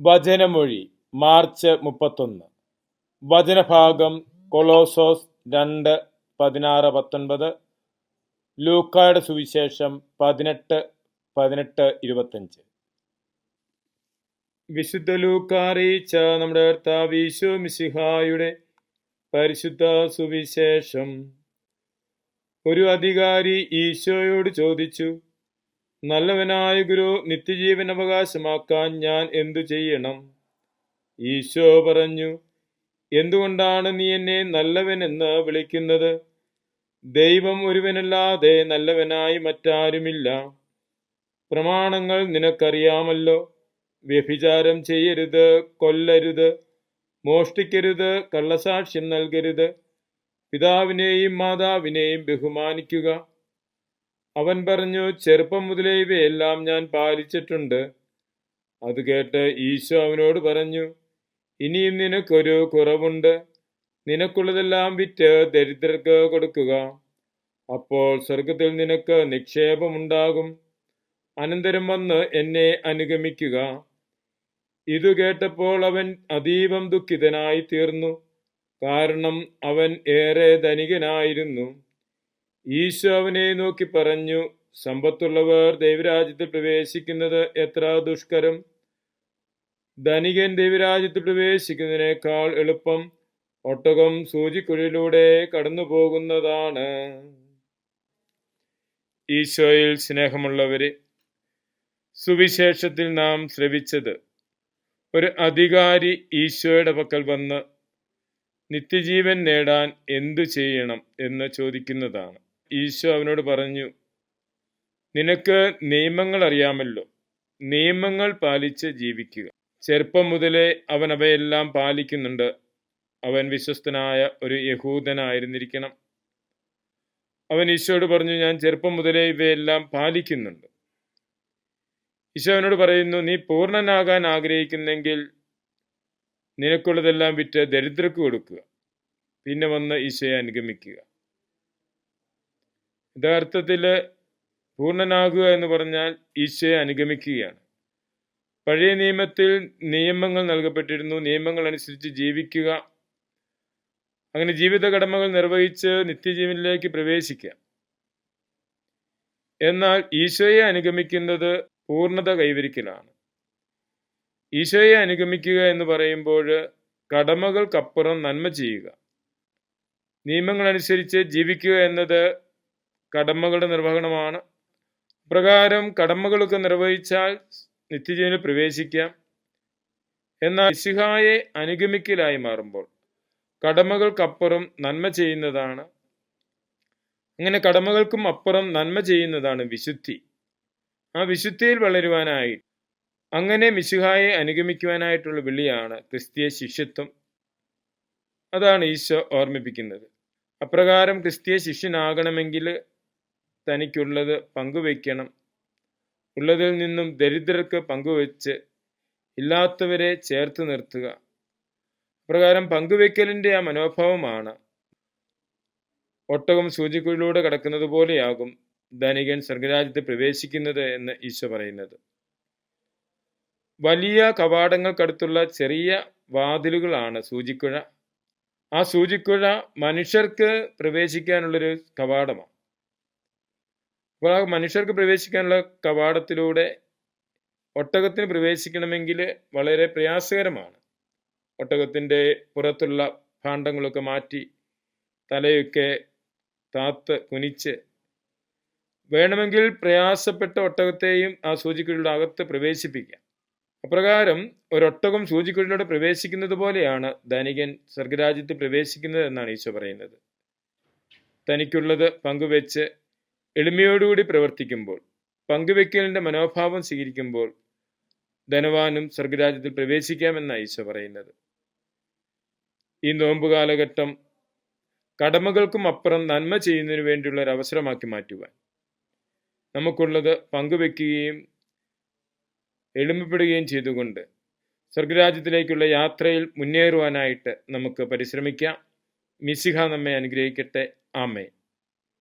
വചനമൊഴി March 31. വചനഭാഗം കൊളോസോസ് 2:16-19, ലൂക്കായുടെ സുവിശേഷം 18:18-25. വിശുദ്ധ ലൂക്ക അറിയിച്ച നമ്മുടെ കർത്താവ് ഈശോ മിശിഹായുടെ പരിശുദ്ധ സുവിശേഷം. ഒരു അധികാരി ഈശോയോട് ചോദിച്ചു, നല്ലവനായ ഗുരു, നിത്യജീവൻ അവകാശമാക്കാൻ ഞാൻ എന്തു ചെയ്യണം? ഈശോ പറഞ്ഞു, എന്തുകൊണ്ടാണ് നീ എന്നെ നല്ലവനെന്ന് വിളിക്കുന്നത്? ദൈവം ഒരുവനല്ലാതെ നല്ലവനായി മറ്റാരുമില്ല. പ്രമാണങ്ങൾ നിനക്കറിയാമല്ലോ. വ്യഭിചാരം ചെയ്യരുത്, കൊല്ലരുത്, മോഷ്ടിക്കരുത്, കള്ളസാക്ഷ്യം നൽകരുത്, പിതാവിനെയും മാതാവിനെയും ബഹുമാനിക്കുക. അവൻ പറഞ്ഞു, ചെറുപ്പം മുതലേ ഇവയെല്ലാം ഞാൻ പാലിച്ചിട്ടുണ്ട്. അത് കേട്ട് ഈശോ അവനോട് പറഞ്ഞു, ഇനിയും നിനക്കൊരു കുറവുണ്ട്. നിനക്കുള്ളതെല്ലാം വിറ്റ് ദരിദ്രർക്ക് കൊടുക്കുക. അപ്പോൾ സ്വർഗത്തിൽ നിനക്ക് നിക്ഷേപമുണ്ടാകും. അനന്തരം വന്ന് എന്നെ അനുഗമിക്കുക. ഇതു കേട്ടപ്പോൾ അവൻ അതീവം ദുഃഖിതനായി തീർന്നു, കാരണം അവൻ ഏറെ ധനികനായിരുന്നു. ഈശോ അവനെ നോക്കി പറഞ്ഞു, സമ്പത്തുള്ളവർ ദൈവരാജ്യത്തിൽ പ്രവേശിക്കുന്നത് എത്ര ദുഷ്കരം! ധനികൻ ദൈവരാജ്യത്തിൽ പ്രവേശിക്കുന്നതിനേക്കാൾ എളുപ്പം ഒട്ടകം സൂചിക്കുഴലിലൂടെ കടന്നു പോകുന്നതാണ്. ഈശോയിൽ സ്നേഹമുള്ളവരെ, സുവിശേഷത്തിൽ നാം ശ്രവിച്ചത് ഒരു അധികാരി ഈശോയുടെ പക്കൽ വന്ന് നിത്യജീവൻ നേടാൻ എന്തു ചെയ്യണം എന്ന് ചോദിക്കുന്നതാണ്. ഈശോ അവനോട് പറഞ്ഞു, നിനക്ക് നിയമങ്ങൾ അറിയാമല്ലോ. നിയമങ്ങൾ പാലിച്ച് ജീവിക്കുക. ചെറുപ്പം മുതലേ അവൻ അവയെല്ലാം പാലിക്കുന്നുണ്ട്. അവൻ വിശ്വസ്തനായ ഒരു യഹൂദനായിരുന്നിരിക്കണം. അവൻ ഈശോയോട് പറഞ്ഞു, ഞാൻ ചെറുപ്പം മുതലേ ഇവയെല്ലാം പാലിക്കുന്നുണ്ട്. ഈശോ അവനോട് പറയുന്നു, നീ പൂർണ്ണനാകാൻ ആഗ്രഹിക്കുന്നെങ്കിൽ നിനക്കുള്ളതെല്ലാം വിറ്റ് ദരിദ്രർക്ക് കൊടുക്കുക. പിന്നെ വന്ന് ഈശോയെ അനുഗമിക്കുക. യഥാർത്ഥത്തിൽ പൂർണ്ണനാകുക എന്ന് പറഞ്ഞാൽ ഈശോയെ അനുഗമിക്കുകയാണ്. പഴയ നിയമത്തിൽ നിയമങ്ങൾ നൽകപ്പെട്ടിരുന്നു. നിയമങ്ങൾ അനുസരിച്ച് ജീവിക്കുക, അങ്ങനെ ജീവിത കടമകൾ നിർവഹിച്ച് നിത്യജീവനിലേക്ക് പ്രവേശിക്കുക. എന്നാൽ ഈശോയെ അനുഗമിക്കുന്നത് പൂർണ്ണത കൈവരിക്കലാണ്. ഈശോയെ അനുഗമിക്കുക എന്ന് പറയുമ്പോൾ കടമകൾക്കപ്പുറം നന്മ ചെയ്യുക. നിയമങ്ങൾ അനുസരിച്ച് ജീവിക്കുക എന്നത് കടമകളുടെ നിർവഹണമാണ്. പ്രകാരം കടമകളൊക്കെ നിർവഹിച്ചാൽ നിത്യജീവനിൽ പ്രവേശിക്കാം. എന്നാൽ മിശിഹായെ അനുഗമിക്കലായി മാറുമ്പോൾ കടമകൾക്കപ്പുറം നന്മ ചെയ്യുന്നതാണ്. അങ്ങനെ കടമകൾക്കും അപ്പുറം നന്മ ചെയ്യുന്നതാണ് വിശുദ്ധി. ആ വിശുദ്ധിയിൽ വളരുവാനായി, അങ്ങനെ മിശിഹായെ അനുഗമിക്കുവാനായിട്ടുള്ള വിളിയാണ് ക്രിസ്തീയ ശിഷ്യത്വം. അതാണ് ഈശോ ഓർമ്മിപ്പിക്കുന്നത്. അപ്രകാരം ക്രിസ്തീയ ശിഷ്യനാകണമെങ്കിൽ തനിക്കുള്ളത് പങ്കുവയ്ക്കണം. ഉള്ളതിൽ നിന്നും ദരിദ്രർക്ക് പങ്കുവെച്ച് ഇല്ലാത്തവരെ ചേർത്ത് നിർത്തുക. അപ്രകാരം പങ്കുവെക്കലിൻ്റെ ആ മനോഭാവമാണ് ഒട്ടകം സൂചിക്കുഴിലൂടെ കടക്കുന്നത് പോലെയാകും ധനികൻ സ്വർഗരാജ്യത്തിൽ പ്രവേശിക്കുന്നത് എന്ന് ഈശോ പറയുന്നത്. വലിയ കവാടങ്ങൾക്കടുത്തുള്ള ചെറിയ വാതിലുകളാണ് സൂചിക്കുഴ. ആ സൂചിക്കുഴ മനുഷ്യർക്ക് പ്രവേശിക്കാനുള്ളൊരു കവാടമാണ്. അപ്പോൾ ആ മനുഷ്യർക്ക് പ്രവേശിക്കാനുള്ള കവാടത്തിലൂടെ ഒട്ടകത്തിന് പ്രവേശിക്കണമെങ്കിൽ വളരെ പ്രയാസകരമാണ്. ഒട്ടകത്തിൻ്റെ പുറത്തുള്ള ഭാണ്ഡങ്ങളൊക്കെ മാറ്റി തലയൊക്കെ താത്ത് കുനിച്ച് വേണമെങ്കിൽ പ്രയാസപ്പെട്ട ഒട്ടകത്തെയും ആ സൂചിക്കുഴിയുടെ അകത്ത് പ്രവേശിപ്പിക്കാം. അപ്രകാരം ഒരൊട്ടകം സൂചിക്കുഴിലൂടെ പ്രവേശിക്കുന്നത് പോലെയാണ് ധനികൻ സ്വർഗരാജ്യത്തിൽ പ്രവേശിക്കുന്നത് എന്നാണ് ഈശോ പറയുന്നത്. തനിക്കുള്ളത് പങ്കുവെച്ച് എളിമയോടുകൂടി പ്രവർത്തിക്കുമ്പോൾ, പങ്കുവെക്കലിൻ്റെ മനോഭാവം സ്വീകരിക്കുമ്പോൾ ധനവാനും സ്വർഗരാജ്യത്തിൽ പ്രവേശിക്കാമെന്നാണ് ഈശോ പറയുന്നത്. ഈ നോമ്പ് കാലഘട്ടം കടമകൾക്കും അപ്പുറം നന്മ ചെയ്യുന്നതിന് വേണ്ടിയുള്ള ഒരു അവസരമാക്കി മാറ്റുവാൻ, നമുക്കുള്ളത് പങ്കുവെക്കുകയും എളിമപ്പെടുകയും ചെയ്തുകൊണ്ട് സ്വർഗരാജ്യത്തിലേക്കുള്ള യാത്രയിൽ മുന്നേറുവാനായിട്ട് നമുക്ക് പരിശ്രമിക്കാം. മിശിഹ നമ്മെ അനുഗ്രഹിക്കട്ടെ. ആമേൻ.